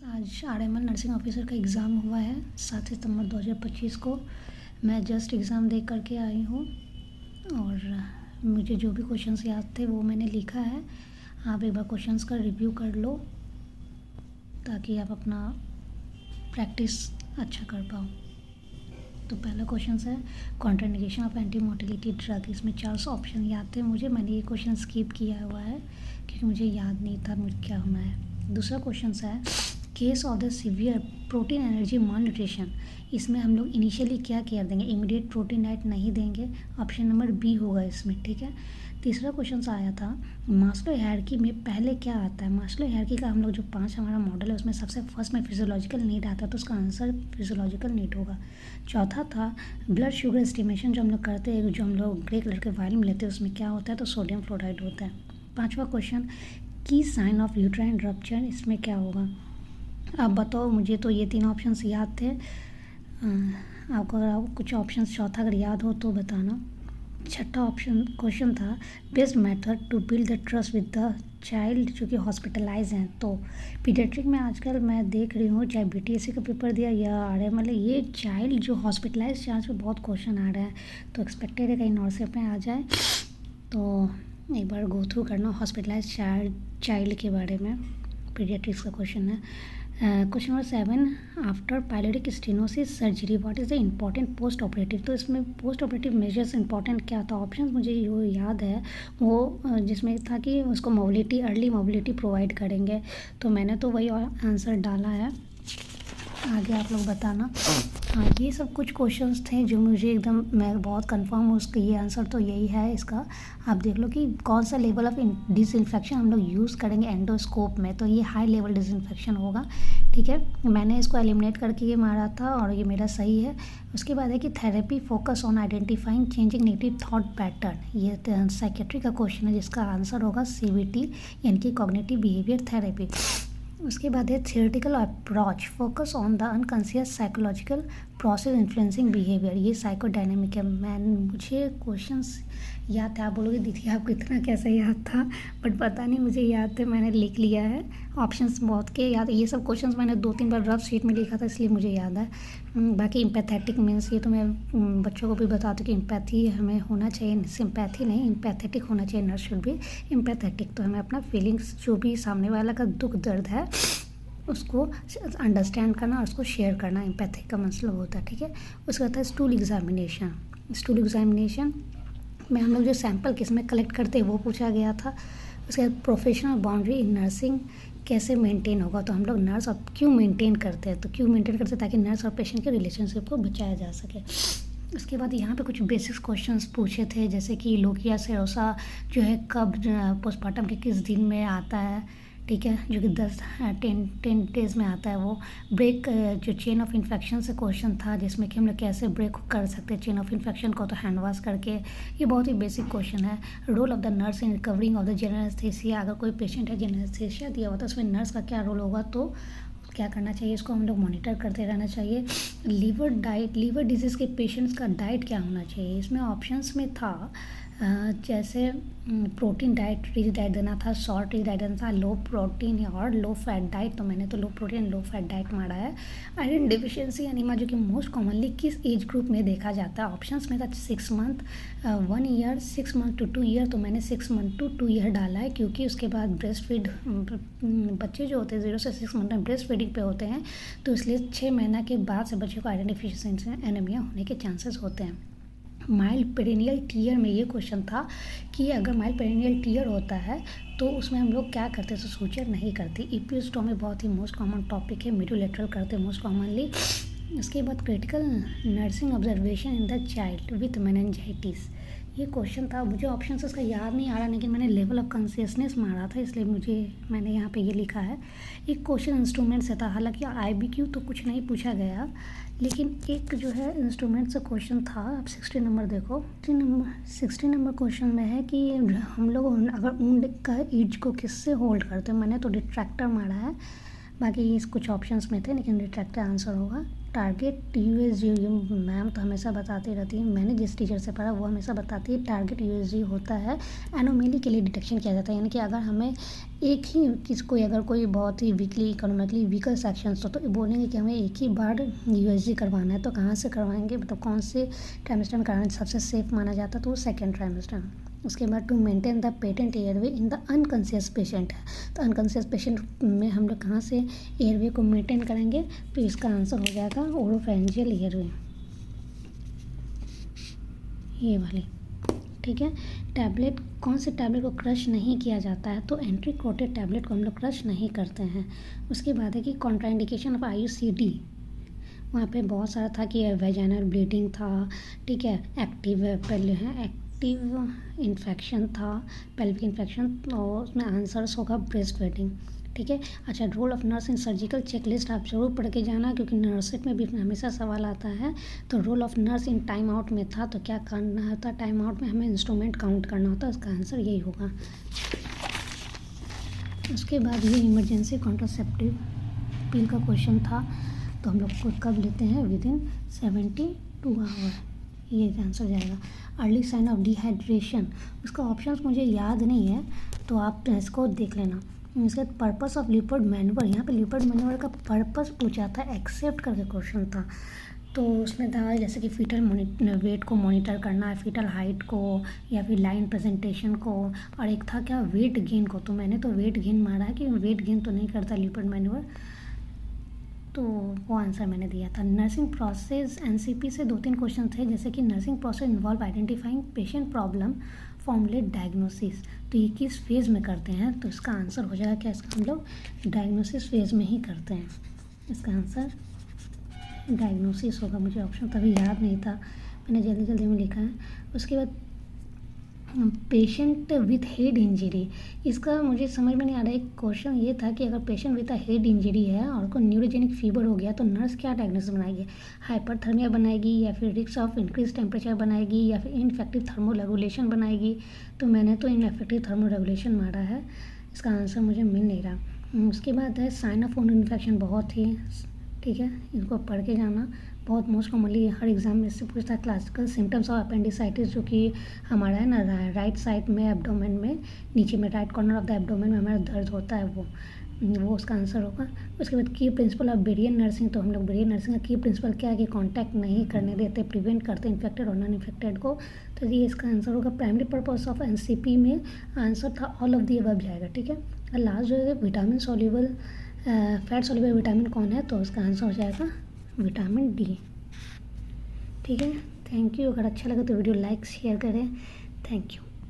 आज RML nursing officer का exam हुआ है 7 सितंबर 2025 को। मैं जस्ट एग्ज़ाम दे करके आई हूँ और मुझे जो भी क्वेश्चंस याद थे वो मैंने लिखा है। आप एक बार क्वेश्चंस का रिव्यू कर लो ताकि आप अपना प्रैक्टिस अच्छा कर पाओ। तो पहला क्वेश्चन है contraindication of anti motility drug. इसमें 4 ऑप्शन याद थे मुझे, मैंने ये क्वेश्चन स्किप किया हुआ है क्योंकि मुझे याद नहीं था मुझे क्या होना है। दूसरा क्वेश्चन है case of the severe protein energy mall nutrition. इसमें हम लोग इनिशियली क्या केयर देंगे, इमीडिएट प्रोटीन डाइट नहीं देंगे, ऑप्शन नंबर बी होगा इसमें, ठीक है। तीसरा क्वेश्चन आया था मास्लो हायरार्की में पहले क्या आता है। मास्लो हायरार्की का हम लोग जो 5 हमारा मॉडल है उसमें सबसे फर्स्ट में फिजियोलॉजिकल नीड आता है, तो उसका आंसर फिजियोलॉजिकल नीड होगा। चौथा था ब्लड शुगर एस्टिमेशन जो हम लोग करते हैं, जो हम लोग ग्रे कलर के वायल में लेते हैं, उसमें क्या होता है, तो सोडियम फ्लोराइड होता है। पाँचवा क्वेश्चन की साइन ऑफ यूट्राइन रप्चर, इसमें क्या होगा। आप बताओ, मुझे तो ये 3 ऑप्शंस याद थे, आपको अगर कुछ ऑप्शंस चौथा अगर याद हो तो बताना। छठा ऑप्शन क्वेश्चन था best method to build the trust with the child जो कि हॉस्पिटलाइज हैं। तो पीडियाट्रिक में आजकल मैं देख रही हूँ, चाहे बीटीएससी का पेपर दिया या आरएमएल, ये चाइल्ड जो हॉस्पिटलाइज चार्ज पे बहुत क्वेश्चन आ रहा है, तो एक्सपेक्टेड है कहीं नॉर्थ में आ जाए। तो एक बार गो थ्रू करना हॉस्पिटलाइज चाइल्ड के बारे में, पीडियाट्रिक्स का क्वेश्चन है। Question number 7 after pyloric stenosis surgery what is the important post operative. तो इसमें पोस्ट ऑपरेटिव मेजर्स इंपॉर्टेंट क्या था, ऑप्शन मुझे जो याद है वो जिसमें था कि उसको मोबिलिटी, अर्ली मोबिलिटी प्रोवाइड करेंगे, तो मैंने तो वही आंसर डाला है। आगे आप लोग बताना। हाँ, ये सब कुछ क्वेश्चंस थे जो मुझे एकदम मैं बहुत कंफर्म हूँ उसका ये आंसर तो यही है इसका। आप देख लो कि कौन सा लेवल ऑफ डिसइंफेक्शन हम लोग यूज़ करेंगे एंडोस्कोप में, तो ये हाई लेवल डिसइंफेक्शन होगा, ठीक है। मैंने इसको एलिमिनेट करके ये मारा था और ये मेरा सही है। उसके बाद है कि therapy focus on identifying changing negative thought pattern, ये साइकेट्री का क्वेश्चन है जिसका आंसर होगा सीबीटी यानी कि कॉग्निटिव बिहेवियर थेरेपी। उसके बाद है theoretical approach focus on the unconscious psychological process influencing behaviour, ये साइकोडायनेमिक है। मुझे क्वेश्चंस याद थे, आप बोलोगे दीदी आपको इतना कैसे याद था, बट पता नहीं मुझे याद थे, मैंने लिख लिया है। ऑप्शंस बहुत के याद, ये सब क्वेश्चंस मैंने 2-3 बार रफ शीट में लिखा था इसलिए मुझे याद है। बाकी एम्पैथेटिक मीन्स ये तो मैं बच्चों को भी बताती हूँ कि एम्पैथी हमें होना चाहिए, सिंपैथी नहीं, एम्पैथेटिक होना चाहिए, नर्स शुड भी एम्पैथेटिक। तो हमें अपना फीलिंग्स जो भी सामने वाला का दुख दर्द है उसको अंडरस्टैंड करना और उसको शेयर करना, एम्पैथी का मतलब होता है, ठीक है। उसके बाद है स्टूल एग्जामिनेशन। स्टूल एग्जामिनेशन में हम लोग जो सैंपल किस में कलेक्ट करते हैं वो पूछा गया था। उसके बाद प्रोफेशनल बाउंड्री इन नर्सिंग कैसे मेंटेन होगा, तो हम लोग नर्स और क्यों मेंटेन करते हैं, तो क्यों मेंटेन करते हैं ताकि नर्स और पेशेंट के रिलेशनशिप को बचाया जा सके। उसके बाद यहाँ पे कुछ बेसिक्स क्वेश्चंस पूछे थे जैसे कि लोकिया सेरोसा जो है कब पोस्टमार्टम के किस दिन में आता है, ठीक है, जो कि 10 डेज़ में आता है। वो ब्रेक जो चेन ऑफ इन्फेक्शन से क्वेश्चन था जिसमें कि हम लोग कैसे ब्रेक कर सकते हैं चेन ऑफ इन्फेक्शन को, तो हैंड वॉश करके, ये बहुत ही बेसिक क्वेश्चन है। Role of the nurse in recovering of the general anaesthesia, अगर कोई पेशेंट है जनरल एनेस्थीसिया दिया हुआ तो उसमें नर्स का क्या रोल होगा, तो क्या करना चाहिए, इसको हम लोग मॉनिटर करते रहना चाहिए। लीवर डाइट, लीवर डिजीज़ के पेशेंट्स का डाइट क्या होना चाहिए, इसमें ऑप्शंस में था जैसे प्रोटीन डाइट रिच डाइट देना था, शॉर्ट रिच डाइट देना था, लो प्रोटीन और लो फैट डाइट, तो मैंने तो low protein low fat diet मारा है। आयरन डिफिशियंसी एनीमिया जो कि मोस्ट कॉमनली किस एज ग्रुप में देखा जाता है, ऑप्शंस में था 6 month, 1 year, 6 month to 2 year, तो मैंने 6 मंथ टू 2 ईयर डाला है क्योंकि उसके बाद ब्रेस्ट फीड बच्चे जो होते हैं 0 से 6 मंथ में ब्रेस्ट फीडिंग पे होते हैं, तो इसलिए 6 महीना के बाद से बच्चों को आयरन डिफिशियंसी एनीमिया होने के चांसेस होते हैं। माइल्ड पेरिनियल टीयर में ये क्वेश्चन था कि अगर माइल्ड पेरिनियल टीयर होता है तो उसमें हम लोग क्या करते हैं, तो सूचर नहीं करते। इपियोस्टोमी बहुत ही मोस्ट कॉमन टॉपिक है, मिडोलेटरल करते हैं मोस्ट कॉमनली। उसके बाद critical nursing observation in the child with meningitis, ये क्वेश्चन था। मुझे ऑप्शन इसका याद नहीं आ रहा लेकिन मैंने लेवल ऑफ कॉन्शियसनेस मारा था इसलिए मैंने यहाँ पे ये लिखा है। एक क्वेश्चन इंस्ट्रूमेंट से था, हालांकि IBQ तो कुछ नहीं पूछा गया, लेकिन एक जो है इंस्ट्रूमेंट से क्वेश्चन था। आप 60 नंबर देखो, 60 नंबर क्वेश्चन में है कि हम लोग अगर ऊंड का ईज को किससे होल्ड करते हैं, मैंने तो डिट्रैक्टर मारा है। बाकी इस कुछ ऑप्शंस में थे, लेकिन रिट्रैक्टेड आंसर होगा टारगेट यूएसजी। मैम तो हमेशा बताती रहती है, मैंने जिस टीचर से पढ़ा वो हमेशा बताती है टारगेट यूएसजी होता है एनोमली के लिए डिटेक्शन किया जाता है। यानी कि अगर हमें एक ही कोई अगर कोई बहुत ही वीकली इकोनॉमिकली वीकर सेक्शंस तो बोलेंगे कि हमें एक ही बार यूएसजी करवाना है, तो कहाँ से करवाएंगे, मतलब कौन से ट्राइमेस्टर में कराना सबसे सेफ माना जाता है, तो वो सेकेंड ट्राइमेस्टर। उसके बाद to maintain the patent airway in the unconscious patient है, तो अनकॉन्शियस पेशेंट में हम लोग कहाँ से एयरवे को मेंटेन करेंगे, तो इसका आंसर हो जाएगा ओरोफेरेंजियल एयरवे, ये वाली। ठीक है। टैबलेट, कौन से टैबलेट को क्रश नहीं किया जाता है, तो एंट्री कोटेड टैबलेट को हम लोग क्रश नहीं करते हैं। उसके बाद है कि कॉन्ट्राइंडिकेशन ऑफ IUCD, वहाँ पे बहुत सारा था कि वेजाइनल ब्लीडिंग था, ठीक है, एक्टिव पहले है एक्टिव इन्फेक्शन था, पेल्विक इन्फेक्शन, और उसमें आंसर्स होगा ब्रेस्ट फीडिंग। ठीक है। अच्छा, role of nurse in surgical checklist आप जरूर पढ़ के जाना, क्योंकि नर्सिंग में भी हमेशा सवाल आता है। तो role of nurse in time out में था, तो क्या करना होता, टाइम आउट में हमें इंस्ट्रूमेंट काउंट करना होता है, उसका आंसर यही होगा। उसके बाद ये इमरजेंसी कॉन्ट्रासेप्टिव पिल का क्वेश्चन था, तो हम लोग को कब लेते हैं, विदिन 72 आवर, ये आंसर जाएगा। अर्ली साइन ऑफ डिहाइड्रेशन, उसका ऑप्शंस मुझे याद नहीं है, तो आप इसको देख लेना। इसके बाद पर्पस ऑफ लिपिड मैनुवर, यहाँ पे लिपिड मैनुवर का पर्पस पूछा था, एक्सेप्ट करके क्वेश्चन था, तो उसमें था जैसे कि फीटल वेट को मॉनिटर करना है, फीटल हाइट को, या फिर लाइन प्रेजेंटेशन को, और एक था क्या वेट गेन को, तो मैंने तो वेट गेन मारा है कि वेट गेन तो नहीं करता लिपिड मैनुवर, तो वो आंसर मैंने दिया था। नर्सिंग प्रोसेस एनसीपी से 2-3 क्वेश्चन थे, जैसे कि nursing process involve identifying patient problem, formulate diagnosis, तो ये किस फेज़ में करते हैं, तो इसका आंसर हो जाएगा क्या, इसका हम लोग डायग्नोसिस फेज़ में ही करते हैं, इसका आंसर डायग्नोसिस होगा। मुझे ऑप्शन तभी याद नहीं था, मैंने जल्दी जल्दी में लिखा है। उसके बाद पेशेंट विथ हेड इंजरी, इसका मुझे समझ में नहीं आ रहा है। एक क्वेश्चन ये था कि अगर पेशेंट विथ हेड इंजरी है और को न्यूरोजेनिक फीवर हो गया, तो नर्स क्या डायग्नोसिस बनाएगी, हाइपरथर्मिया बनाएगी, या फिर रिस्क ऑफ इंक्रीज टेम्परेचर बनाएगी, या फिर इनफेक्टिव थर्मो रेगुलेशन बनाएगी, तो मैंने तो इनफेक्टिव थर्मो रेगुलेशन मारा है, इसका आंसर मुझे मिल नहीं रहा। उसके बाद है साइन ऑफ वुंड इन्फेक्शन, बहुत ही ठीक है, इनको पढ़ के जाना, बहुत मोस्ट कॉमनली हर एग्जाम में इससे पूछता है। क्लासिकल सिम्टम्स ऑफ अपेंडिसाइटिस, जो कि हमारा है ना राइट साइड में एब्डोमेन में नीचे में right corner of the abdomen में हमारा दर्द होता है, वो उसका आंसर होगा। उसके बाद की प्रिंसिपल ऑफ बेरियन नर्सिंग, तो हम लोग बेरियन नर्सिंग का की प्रिंसिपल क्या है कि कांटेक्ट नहीं करने देते, प्रिवेंट करते इन्फेक्टेड और नॉन इन्फेक्टेड को, तो ये इसका आंसर होगा। प्राइमरी पर्पस ऑफ एनसीपी में आंसर था ऑल ऑफ दी अबव जाएगा। ठीक है। और लास्ट जो है vitamin soluble fat soluble vitamin कौन है, तो उसका आंसर हो जाएगा विटामिन डी। ठीक है। Thank you. अगर अच्छा लगा तो वीडियो लाइक शेयर करें। Thank you.